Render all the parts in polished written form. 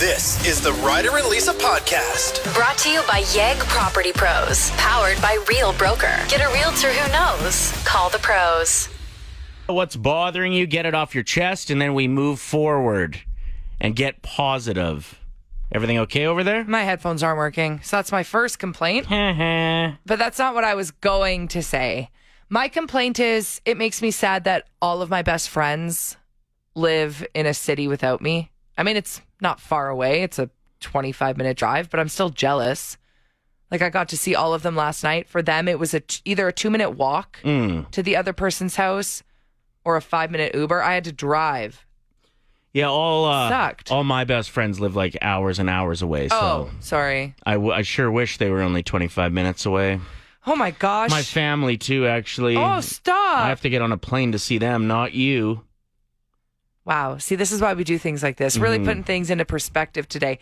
This is the Ryder and Lisa podcast. Brought to you by Yegg Property Pros. Powered by Real Broker. Get a realtor who knows. Call the pros. What's bothering you, get it off your chest, and then we move forward and get positive. Everything okay over there? My headphones aren't working, so that's my first complaint. But that's not what I was going to say. My complaint is it makes me sad that all of my best friends live in a city without me. I mean, it's not far away. It's a 25-minute drive, but I'm still jealous. Like, I got to see all of them last night. For them, it was either a 2-minute walk to the other person's house or a 5-minute Uber. I had to drive. Yeah, Sucked. all my best friends live like hours and hours away. So Oh, sorry. I sure wish they were only 25 minutes away. Oh, my gosh. My family, too, actually. Oh, stop. I have to get on a plane to see them, not you. Wow. See, this is why we do things like this. Really putting things into perspective today.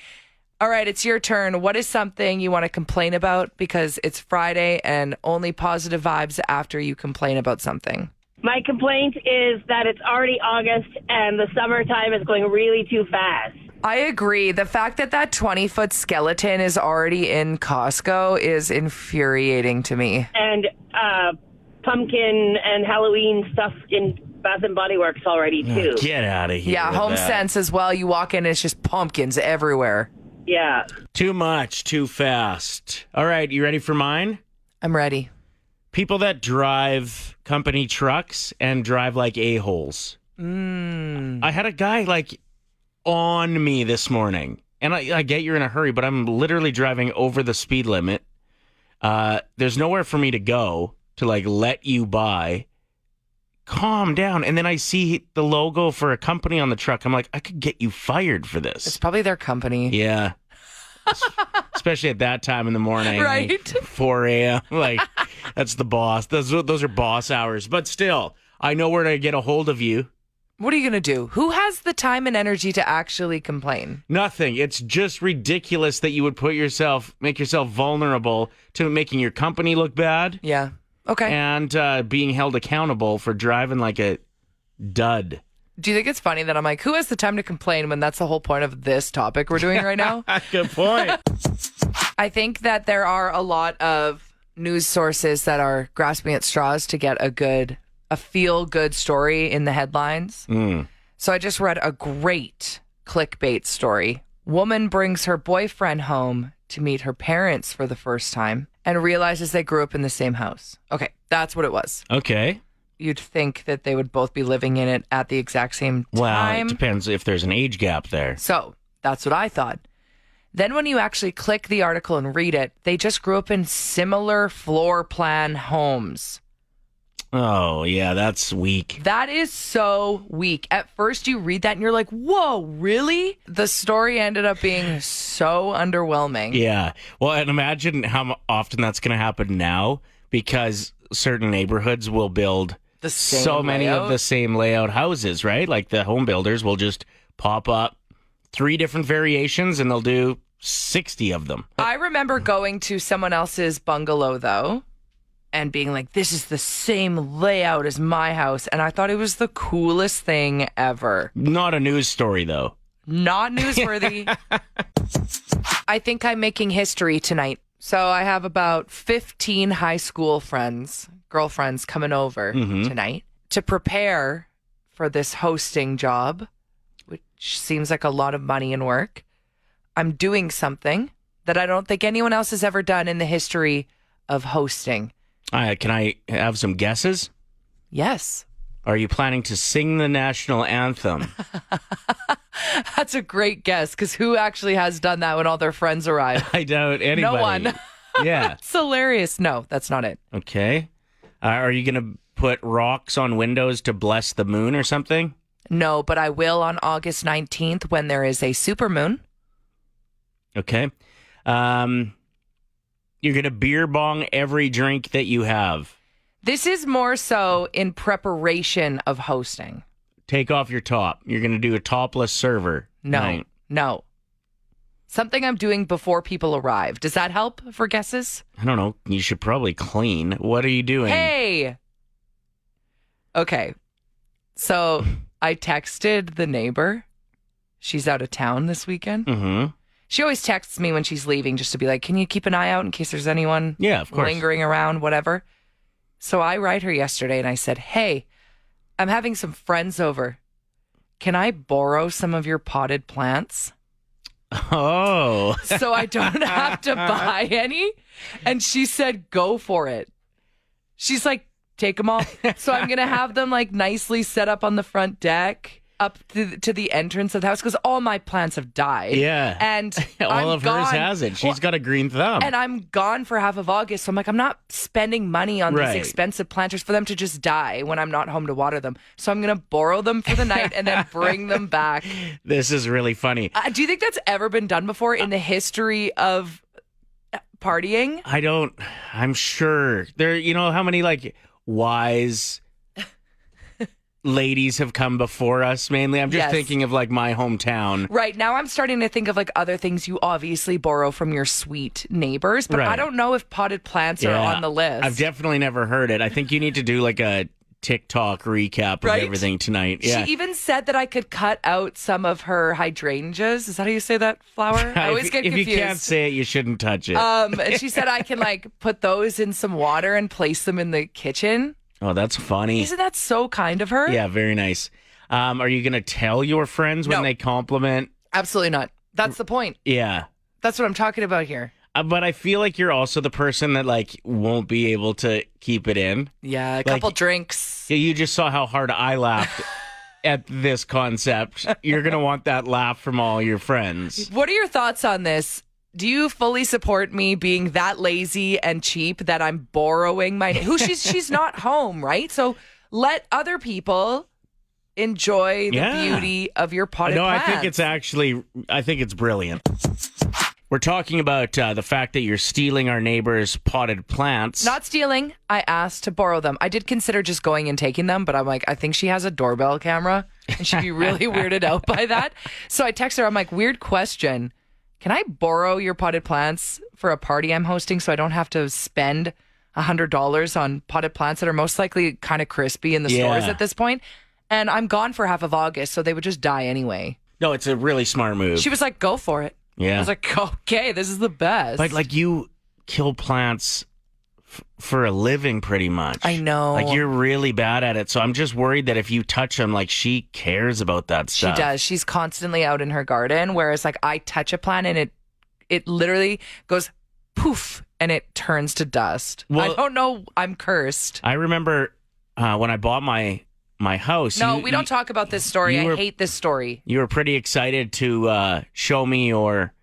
All right, it's your turn. What is something you want to complain about? Because it's Friday and only positive vibes after you complain about something. My complaint is that it's already August and the summertime is going really too fast. I agree. The fact that 20-foot skeleton is already in Costco is infuriating to me. And pumpkin and Halloween stuff in Bath and Body Works already, too. Get out of here. Yeah, with Home that. Sense as well. You walk in, it's just pumpkins everywhere. Yeah. Too much, too fast. All right, you ready for mine? I'm ready. People that drive company trucks and drive like a-holes. I had a guy like on me this morning. And I get you're in a hurry, but I'm literally driving over the speed limit. There's nowhere for me to go to like let you by. Calm down. And then I see the logo for a company on the truck. I'm like, I could get you fired for this. It's probably their company. Yeah. Especially at that time in the morning. Right. Like 4 a.m. Like, that's the boss. Those are boss hours. But still, I know where to get a hold of you. What are you going to do? Who has the time and energy to actually complain? Nothing. It's just ridiculous that you would make yourself vulnerable to making your company look bad. Yeah. Okay. And being held accountable for driving like a dud. Do you think it's funny that I'm like, who has the time to complain when that's the whole point of this topic we're doing right now? Good point. I think that there are a lot of news sources that are grasping at straws to get a feel-good story in the headlines. So I just read a great clickbait story. Woman brings her boyfriend home to meet her parents for the first time and realizes they grew up in the same house. Okay, that's what it was. Okay. You'd think that they would both be living in it at the exact same Well, time. it depends if there's an age gap there. So that's what I thought. Then when you actually click the article and read it, they just grew up in similar floor plan homes. Oh, yeah, that's weak. That is so weak. At first you read that and you're like, whoa, really? The story ended up being so underwhelming. Yeah. Well, and imagine how often that's going to happen now, because certain neighborhoods will build The same so many layout? of the same layout houses, right? Like the home builders will just pop up 3 different variations and they'll do 60 of them. I remember going to someone else's bungalow, though, and being like, this is the same layout as my house. And I thought it was the coolest thing ever. Not a news story, though. Not newsworthy. I think I'm making history tonight. So I have about 15 high school girlfriends coming over tonight to prepare for this hosting job, which seems like a lot of money and work. I'm doing something that I don't think anyone else has ever done in the history of hosting. Can I have some guesses? Yes. Are you planning to sing the national anthem? That's a great guess, because who actually has done that when all their friends arrive? I doubt anybody. No one. Yeah. It's hilarious. No, that's not it. Okay. Are you going to put rocks on windows to bless the moon or something? No, but I will on August 19th when there is a supermoon. Okay. You're going to beer bong every drink that you have. This is more so in preparation of hosting. Take off your top. You're going to do a topless server. No. Something I'm doing before people arrive. Does that help for guesses? I don't know. You should probably clean. What are you doing? Hey! Okay. So I texted the neighbor she's out of town this weekend. Mm-hmm. She always texts me when she's leaving just to be like, can you keep an eye out in case there's anyone of course. lingering around, whatever. So I write her yesterday and I said, hey, I'm having some friends over. Can I borrow some of your potted plants? Oh. So I don't have to buy any? And she said, go for it. She's like, take them all. So I'm going to have them like nicely set up on the front deck up to the entrance of the house because all my plants have died. Yeah. And all I'm of gone. hers hasn't. She's got a green thumb. And I'm gone for half of August. So I'm like, I'm not spending money on these expensive planters for them to just die when I'm not home to water them. So I'm going to borrow them for the night and then bring them back. This is really funny. Do you think that's ever been done before in the history of partying? I'm sure. There, you know how many like wise ladies have come before us mainly. I'm just thinking of like my hometown. Right. Now I'm starting to think of like other things you obviously borrow from your sweet neighbors, but I don't know if potted plants are on the list. I've definitely never heard it. I think you need to do like a TikTok recap of everything tonight. Yeah. She even said that I could cut out some of her hydrangeas. Is that how you say that flower? I always get confused. If you can't say it, you shouldn't touch it. And she said I can like put those in some water and place them in the kitchen. Oh, that's funny. Isn't that so kind of her? Yeah, very nice. Are you going to tell your friends when they compliment? Absolutely not. That's the point. Yeah. That's what I'm talking about here. But I feel like you're also the person that like won't be able to keep it in. Yeah, a couple drinks. You just saw how hard I laughed at this concept. You're going to want that laugh from all your friends. What are your thoughts on this? Do you fully support me being that lazy and cheap that I'm borrowing my she's not home, right? So let other people enjoy the beauty of your potted plants. I think it's brilliant. We're talking about the fact that you're stealing our neighbor's potted plants. Not stealing. I asked to borrow them. I did consider just going and taking them, but I'm like, I think she has a doorbell camera and she'd be really weirded out by that. So I text her. I'm like, weird question. Can I borrow your potted plants for a party I'm hosting so I don't have to spend $100 on potted plants that are most likely kind of crispy in the stores at this point? And I'm gone for half of August, so they would just die anyway. No, it's a really smart move. She was like, go for it. Yeah. I was like, okay, this is the best. But like you kill plants for a living pretty much. I know. Like you're really bad at it. So I'm just worried that if you touch them, like she cares about that stuff. She does. She's constantly out in her garden. Whereas like I touch a plant and it literally goes poof and it turns to dust. Well, I don't know. I'm cursed. I remember when I bought my house. No, we don't talk about this story. I hate this story. You were pretty excited to show me your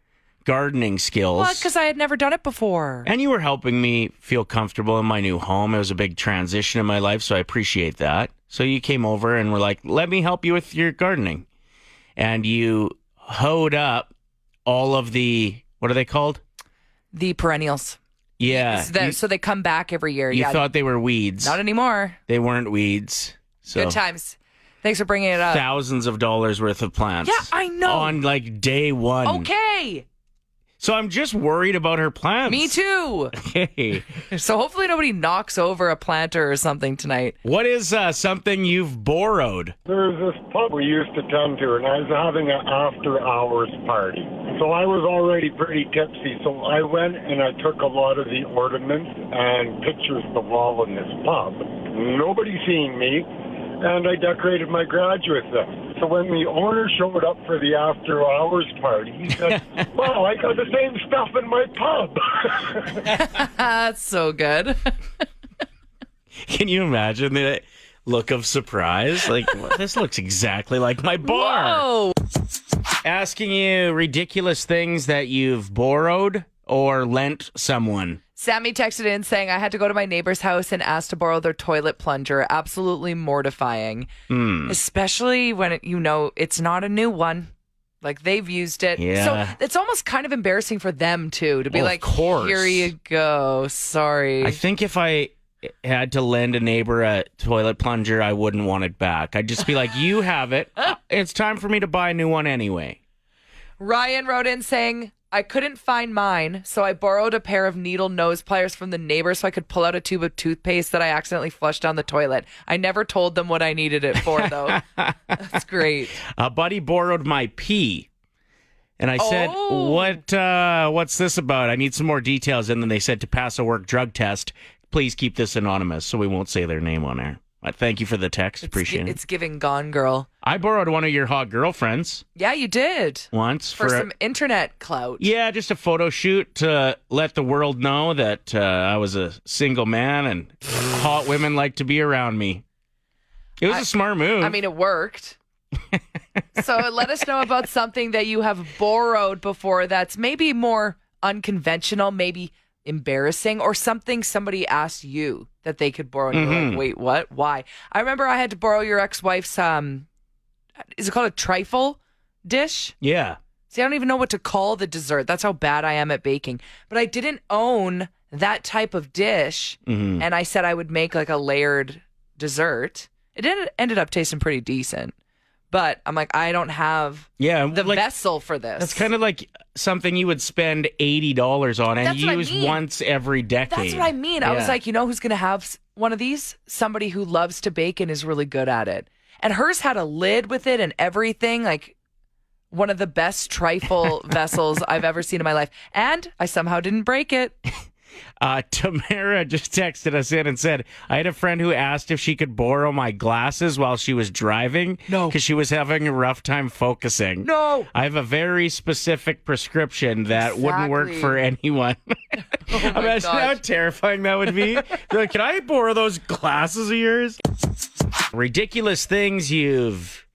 gardening skills. Well, because I had never done it before. And you were helping me feel comfortable in my new home. It was a big transition in my life, so I appreciate that. So you came over and were like, let me help you with your gardening. And you hoed up all of the, what are they called? The perennials. Yeah. So they come back every year. You thought they were weeds. Not anymore. They weren't weeds. So good times. Thanks for bringing it up. Thousands of dollars worth of plants. Yeah, I know. On like day one. Okay. So I'm just worried about her plants. Me too. Okay. So hopefully nobody knocks over a planter or something tonight. What is something you've borrowed? There was this pub we used to tend to, and I was having an after-hours party. So I was already pretty tipsy, so I went and I took a lot of the ornaments and pictures of the wall in this pub. Nobody seeing me, and I decorated my garage with them. So when the owner showed up for the after-hours party, he said, well, I got the same stuff in my pub. That's so good. Can you imagine the look of surprise? Like, well, this looks exactly like my bar. Whoa. Asking you ridiculous things that you've borrowed or lent someone. Sammy texted in saying, I had to go to my neighbor's house and ask to borrow their toilet plunger. Absolutely mortifying. Especially when, it's not a new one. Like, they've used it. Yeah. So it's almost kind of embarrassing for them, too, to be Well, like, of course. Here you go. Sorry. I think if I had to lend a neighbor a toilet plunger, I wouldn't want it back. I'd just be like, you have it. It's time for me to buy a new one anyway. Ryan wrote in saying, I couldn't find mine, so I borrowed a pair of needle nose pliers from the neighbor so I could pull out a tube of toothpaste that I accidentally flushed down the toilet. I never told them what I needed it for, though. That's great. A buddy borrowed my pee. And I said, what's this about? I need some more details. And then they said to pass a work drug test, please keep this anonymous so we won't say their name on air. Thank you for the text. Appreciate it. It's giving Gone Girl. I borrowed one of your hot girlfriends. Yeah, you did. Once. For some internet clout. Yeah, just a photo shoot to let the world know that I was a single man and hot women like to be around me. It was a smart move. I mean, it worked. So let us know about something that you have borrowed before that's maybe more unconventional, maybe embarrassing, or something somebody asked you that they could borrow. And you're like, wait, what? Why? I remember I had to borrow your ex-wife's, is it called a trifle dish? Yeah. See, I don't even know what to call the dessert. That's how bad I am at baking. But I didn't own that type of dish. And I said I would make like a layered dessert. It ended up tasting pretty decent. But I'm like, I don't have the vessel for this. That's kind of like something you would spend $80 on and use once every decade. That's what I mean. I was like, you know who's going to have one of these? Somebody who loves to bake and is really good at it. And hers had a lid with it and everything, like one of the best trifle vessels I've ever seen in my life. And I somehow didn't break it. Tamara just texted us in and said, I had a friend who asked if she could borrow my glasses while she was driving. No. Because she was having a rough time focusing. No. I have a very specific prescription that wouldn't work for anyone. Imagine how terrifying that would be. They're like, can I borrow those glasses of yours? Ridiculous things you've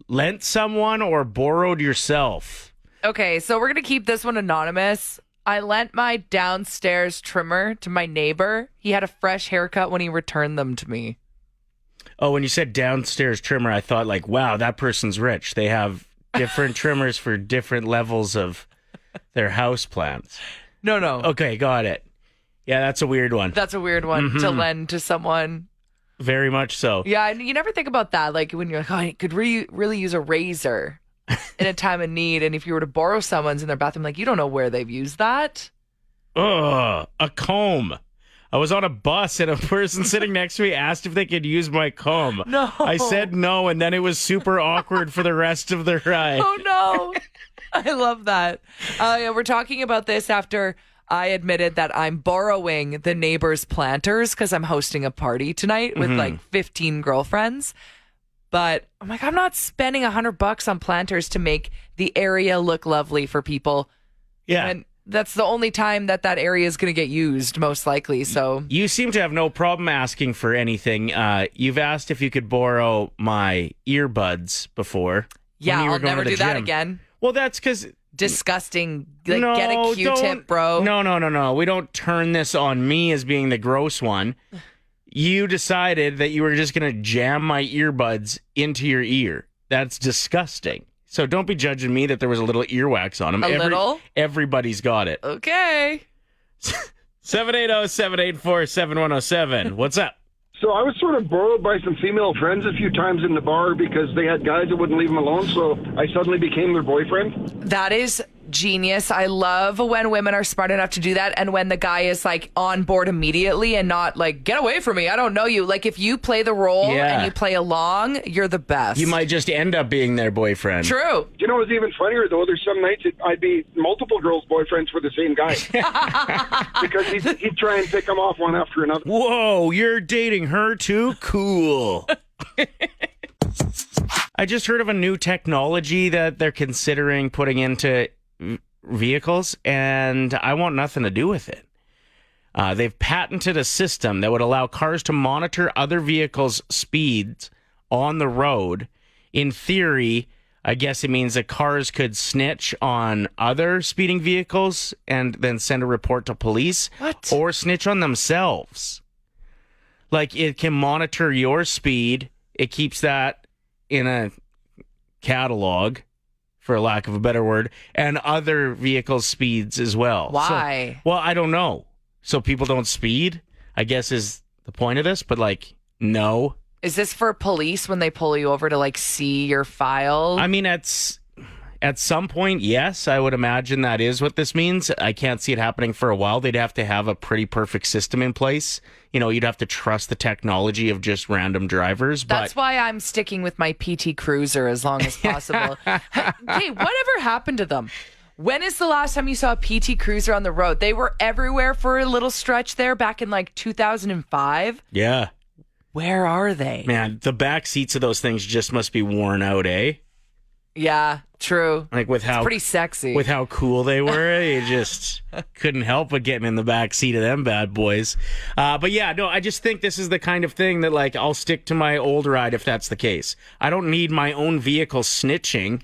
lent someone or borrowed yourself. Okay, so we're going to keep this one anonymous. I lent my downstairs trimmer to my neighbor. He had a fresh haircut when he returned them to me. Oh, when you said downstairs trimmer, I thought like, wow, that person's rich. They have different trimmers for different levels of their house plants. No. Okay, got it. Yeah, that's a weird one. That's a weird one to lend to someone. Very much so. Yeah, and you never think about that. Like when you're like, oh, I could really use a razor in a time of need. And if you were to borrow someone's in their bathroom, like you don't know where they've used that. Ugh, a comb. I was on a bus and a person sitting next to me asked if they could use my comb. No. I said no, and then it was super awkward for the rest of the ride. Oh, no. I love that. Yeah, we're talking about this after I admitted that I'm borrowing the neighbor's planters because I'm hosting a party tonight with like 15 girlfriends. But I'm like, I'm not spending $100 on planters to make the area look lovely for people. Yeah. And that's the only time that area is going to get used, most likely. So you seem to have no problem asking for anything. You've asked if you could borrow my earbuds before. Yeah, I'll never do that again. Well, that's because... Disgusting. Like, no, get a Q-tip, bro. No. We don't turn this on me as being the gross one. You decided that you were just going to jam my earbuds into your ear. That's disgusting. So don't be judging me that there was a little earwax on them. Little? Everybody's got it. Okay. 780-784-7107. What's up? So I was sort of borrowed by some female friends a few times in the bar because they had guys that wouldn't leave them alone, so I suddenly became their boyfriend. That is genius. I love when women are smart enough to do that, and when the guy is like on board immediately and not like, get away from me, I don't know you. Like if you play the role and you play along, you're the best. You might just end up being their boyfriend. True. You know what's even funnier though? There's some nights I'd be multiple girls' boyfriends for the same guy. Because he'd try and pick them off one after another. Whoa, you're dating her too? Cool. I just heard of a new technology that they're considering putting into vehicles, and I want nothing to do with it. They've patented a system that would allow cars to monitor other vehicles' speeds on the road. In theory, I guess it means that cars could snitch on other speeding vehicles and then send a report to police. What? Or snitch on themselves. Like, it can monitor your speed. It keeps that in a catalog, for lack of a better word, and other vehicles' speeds as well. Why? So, well, I don't know. So people don't speed, I guess is the point of this, but like, no. Is this for police when they pull you over to like see your file? I mean, at At some point, yes, I would imagine that is what this means. I can't see it happening for a while. They'd have to have a pretty perfect system in place. You'd have to trust the technology of just random drivers. That's why I'm sticking with my PT Cruiser as long as possible. Hey, whatever happened to them? When is the last time you saw a PT Cruiser on the road? They were everywhere for a little stretch there back in like 2005. Yeah. Where are they? Man, the back seats of those things just must be worn out, eh? Yeah, true. Like it's pretty sexy. With how cool they were, you just couldn't help but getting in the back seat of them bad boys. But yeah, no, I just think this is the kind of thing that like I'll stick to my old ride if that's the case. I don't need my own vehicle snitching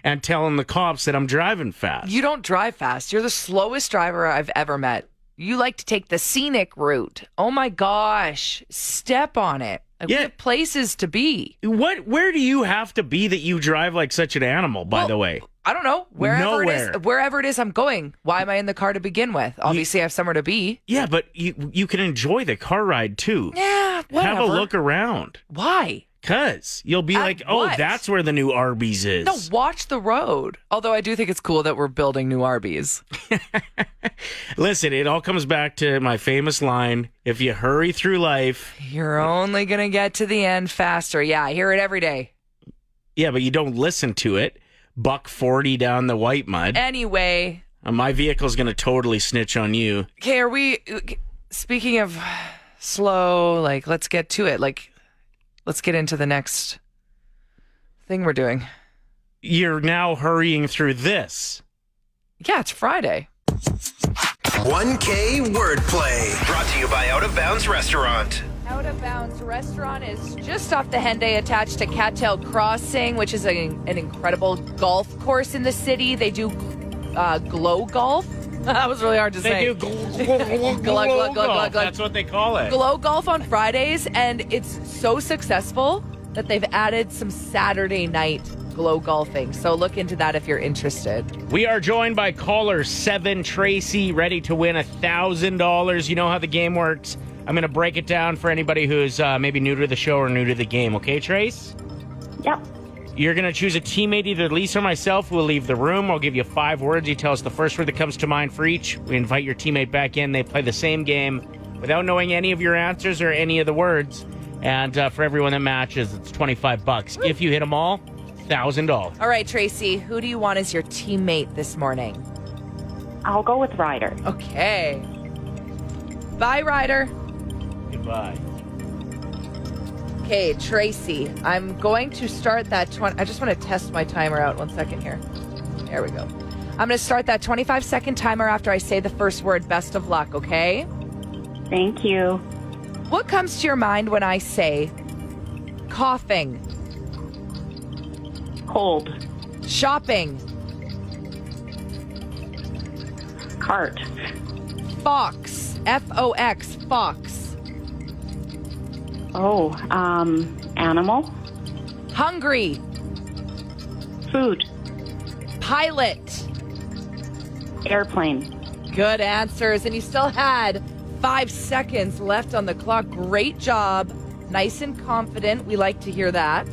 and telling the cops that I'm driving fast. You don't drive fast. You're the slowest driver I've ever met. You like to take the scenic route. Oh my gosh. Step on it. We have places to be. Where do you have to be that you drive like such an animal, by the way? I don't know. Wherever it is I'm going. Why am I in the car to begin with? Obviously, I have somewhere to be. Yeah, but you can enjoy the car ride too. Yeah, whatever. Have a look around. Why? Because you'll be like, that's where the new Arby's is. No, watch the road. Although I do think it's cool that we're building new Arby's. Listen, it all comes back to my famous line, if you hurry through life... You're only going to get to the end faster. Yeah, I hear it every day. Yeah, but you don't listen to it. $1.40 down the white mud. Anyway. My vehicle's going to totally snitch on you. Okay, speaking of slow, let's get to it. Let's get into the next thing we're doing. You're now hurrying through this. Yeah, it's Friday. 1K wordplay. Brought to you by Out of Bounds Restaurant. Out of Bounds Restaurant is just off the Henday, attached to Cattail Crossing, which is an incredible golf course in the city. They do glow golf. That was really hard to say. They do glow. That's what they call it. Glow golf on Fridays, and it's so successful that they've added some Saturday night glow golfing. So look into that if you're interested. We are joined by caller 7 Tracy, ready to win $1,000. You know how the game works. I'm going to break it down for anybody who's maybe new to the show or new to the game. Okay, Trace? Yep. You're going to choose a teammate, either Lisa or myself. We'll leave the room. I'll give you 5 words. You tell us the first word that comes to mind for each. We invite your teammate back in. They play the same game without knowing any of your answers or any of the words. And for everyone that matches, it's $25. If you hit them all, $1,000. All right, Tracy, who do you want as your teammate this morning? I'll go with Ryder. Okay. Bye, Ryder. Goodbye. Okay, Tracy, I'm going to start that 20... I just want to test my timer out 1 second here. There we go. I'm going to start that 25-second timer after I say the first word. Best of luck, okay? Thank you. What comes to your mind when I say coughing? Cold. Shopping. Cart. Fox. F-O-X. Fox. Oh, animal. Hungry. Food. Pilot. Airplane. Good answers. And you still had 5 seconds left on the clock. Great job. Nice and confident. We like to hear that.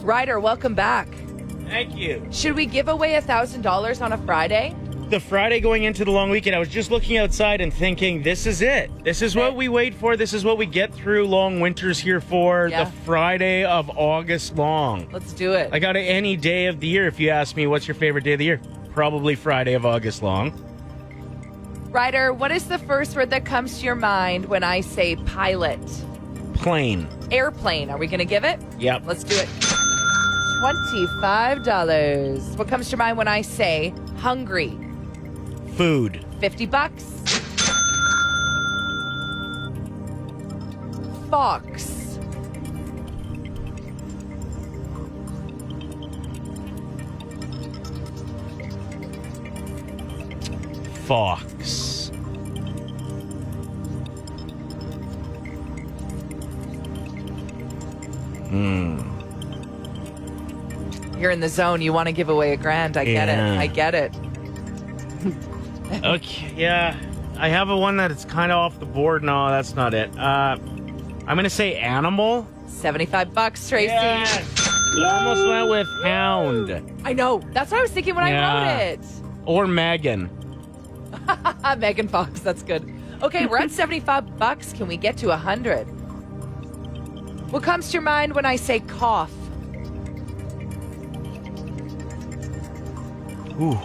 Ryder, welcome back. Thank you. Should we give away $1,000 on a Friday? The Friday going into the long weekend, I was just looking outside and thinking, this is it. This is what we wait for. This is what we get through long winters here for. Yeah. The Friday of August long. Let's do it. Like out of any day of the year, if you ask me what's your favorite day of the year, probably Friday of August long. Ryder, what is the first word that comes to your mind when I say pilot? Plane. Airplane. Are we going to give it? Yep. Let's do it. $25. What comes to mind when I say hungry? Food. $50. Fox. Fox. You're in the zone. You want to give away $1,000. I get it. I get it. Okay, yeah. I have a one that is kind of off the board. No, that's not it. I'm going to say animal. $75, Tracy. Yes. Almost went with hound. I know. That's what I was thinking when I Yeah. wrote it. Or Megan. Megan Fox, that's good. Okay, we're at $75. Can we get to 100? What comes to your mind when I say cough? Ooh.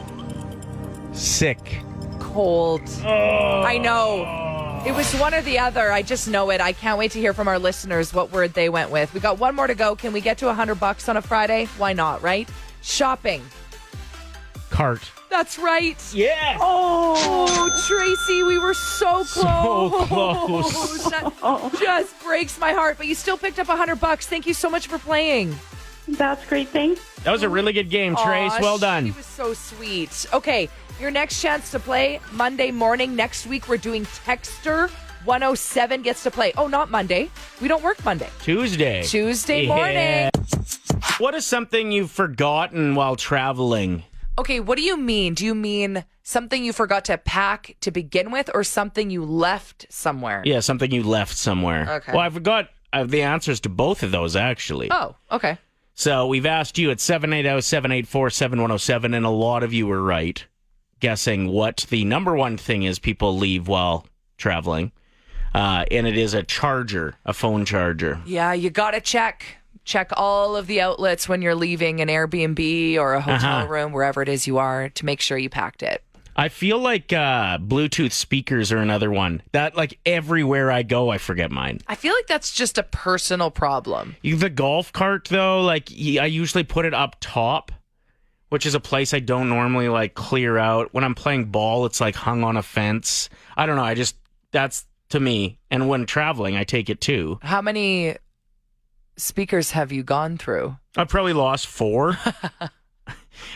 Sick. Cold. I know. It was one or the other. I just know it. I can't wait to hear from our listeners what word they went with. We got one more to go. Can we get to $100 on a Friday? Why not, right? Shopping. Cart. That's right. Yes. Oh, Tracy, we were so close. So close. That just breaks my heart. But you still picked up $100. Thank you so much for playing. That's great. Thanks. That was a really good game, Trace. Aw, Well She done. was so sweet. Okay, your next chance to play Monday morning. Next week, we're doing Texter 107 gets to play. Oh, not Monday. We don't work Monday. Tuesday. Tuesday morning. What is something you've forgotten while traveling? Okay, what do you mean? Do you mean something you forgot to pack to begin with or something you left somewhere? Yeah, something you left somewhere. Okay. Well, I forgot the answers to both of those, actually. Oh, okay. So we've asked you at 780-784-7107, and a lot of you were right, guessing what the number one thing is people leave while traveling. And it is a charger, a phone charger. Yeah, you got to check all of the outlets when you're leaving an Airbnb or a hotel room, wherever it is you are, to make sure you packed it. I feel like Bluetooth speakers are another one. That, like, everywhere I go, I forget mine. I feel like that's just a personal problem. The golf cart, though, like, I usually put it up top, which is a place I don't normally, like, clear out. When I'm playing ball, it's, like, hung on a fence. I don't know. That's to me. And when traveling, I take it, too. How many speakers have you gone through? I probably lost 4.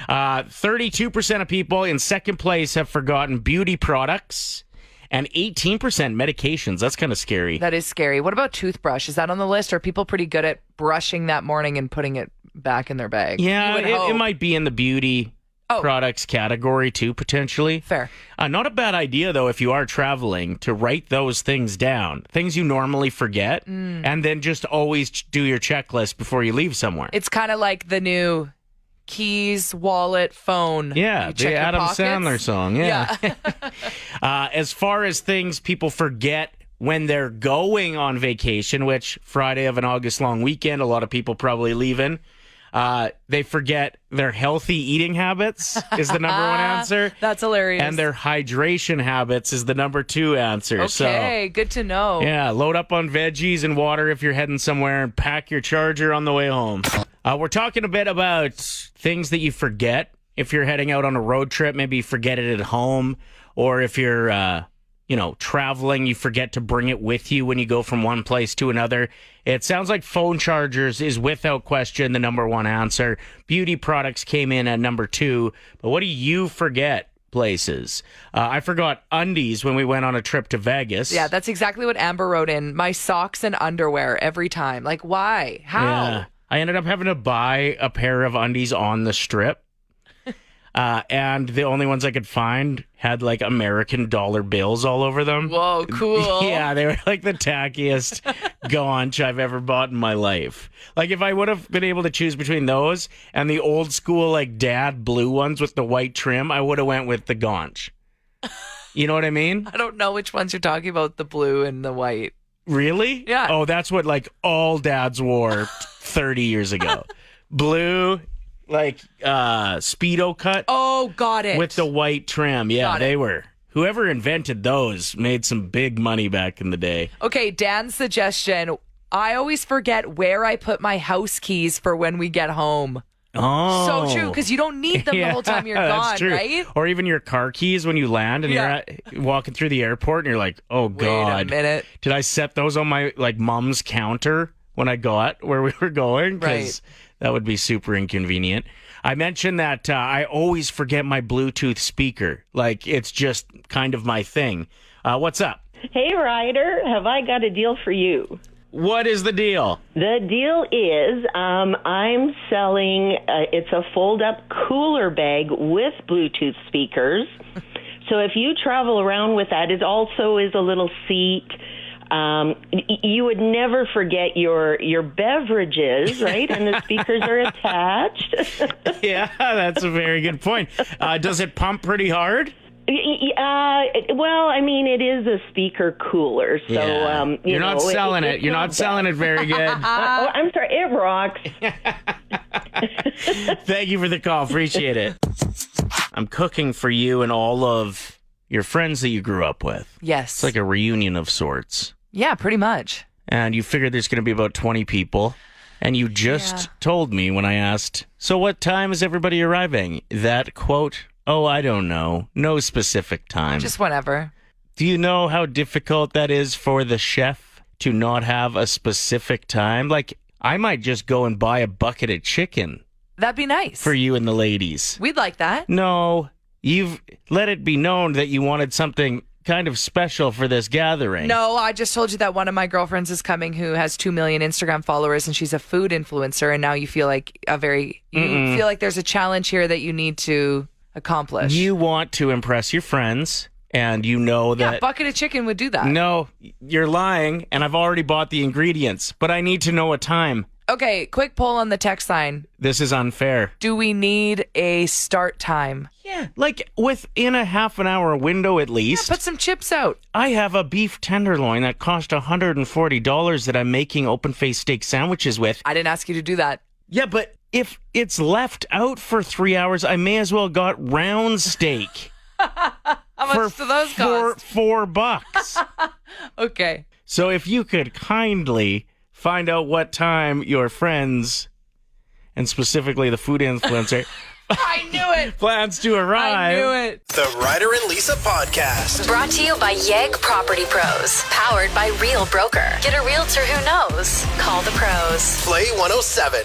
32% of people in second place have forgotten beauty products and 18% medications. That's kind of scary. That is scary. What about toothbrush? Is that on the list? Are people pretty good at brushing that morning and putting it back in their bag? Yeah, You would it hope. might be in the beauty products category too, potentially. Fair. Not a bad idea, though, if you are traveling, to write those things down, things you normally forget, and then just always do your checklist before you leave somewhere. It's kind of like the new keys, wallet, phone. Yeah, You check the your Adam pockets. Sandler song. Yeah. As far as things people forget when they're going on vacation, which Friday of an August long weekend, a lot of people probably leaving. They forget their healthy eating habits is the number one answer. That's hilarious. And their hydration habits is the number 2 answer. Okay, good to know. Yeah, load up on veggies and water if you're heading somewhere and pack your charger on the way home. We're talking a bit about things that you forget if you're heading out on a road trip. Maybe you forget it at home, or if you're traveling, you forget to bring it with you when you go from one place to another. It sounds like phone chargers is without question the number 1 answer. Beauty products came in at number 2. But what do you forget places? I forgot undies when we went on a trip to Vegas. Yeah, that's exactly what Amber wrote in. My socks and underwear every time. Like, why? How? Yeah. I ended up having to buy a pair of undies on the strip. And the only ones I could find had like American dollar bills all over them. Whoa, cool. Yeah, they were like the tackiest gaunch I've ever bought in my life. Like if I would have been able to choose between those and the old school like dad blue ones with the white trim, I would have went with the gaunch. You know what I mean? I don't know which ones you're talking about, the blue and the white. Really? Yeah. Oh, that's what like all dads wore 30 years ago. Blue, like Speedo cut. Oh, got it. With the white trim. Yeah, Got it. they were. Whoever invented those made some big money back in the day. Okay, Dan's suggestion. I always forget where I put my house keys for when we get home. Oh. So true, because you don't need them the whole time you're that's gone, true. right? Or even your car keys when you land and you're walking through the airport and you're like, oh, God. Wait a minute. Did I set those on my like mom's counter when I got where we were going? 'Cause Right. that would be super inconvenient. I mentioned that I always forget my Bluetooth speaker. Like, it's just kind of my thing. What's up? Hey, Ryder, have I got a deal for you? What is the deal? The deal is I'm selling, it's a fold-up cooler bag with Bluetooth speakers. So if you travel around with that, it also is a little seat. You would never forget your beverages, right? And the speakers are attached. Yeah, that's a very good point. Does it pump pretty hard? Well, I mean, it is a speaker cooler, so Yeah. You're not selling it. You're not selling it very good. I'm sorry, it rocks. Thank you for the call. Appreciate it. I'm cooking for you and all of your friends that you grew up with. Yes. It's like a reunion of sorts. Yeah, pretty much. And you figured there's going to be about 20 people. And you just told me when I asked, so what time is everybody arriving? That quote, oh, I don't know. No specific time. Just whenever. Do you know how difficult that is for the chef to not have a specific time? Like, I might just go and buy a bucket of chicken. That'd be nice. For you and the ladies. We'd like that. No, you've let it be known that you wanted something kind of special for this gathering. No, I just told you that one of my girlfriends is coming who has 2 million Instagram followers, and she's a food influencer, and now you feel like feel like there's a challenge here that you need to accomplish. You want to impress your friends, and you know that... Yeah, a bucket of chicken would do that. No, you're lying, and I've already bought the ingredients, but I need to know a time. Okay, quick poll on the text line. This is unfair. Do we need a start time? Yeah, like within a half an hour window at least. Yeah, put some chips out. I have a beef tenderloin that cost $140 that I'm making open-faced steak sandwiches with. I didn't ask you to do that. Yeah, but if it's left out for 3 hours, I may as well got round steak. How much do those cost? For $4. Okay. So if you could kindly find out what time your friends, and specifically the food influencer, I knew it. plans to arrive. I knew it. The Ryder and Lisa Podcast. Brought to you by Yegg Property Pros. Powered by Real Broker. Get a realtor who knows. Call the pros. Play 107.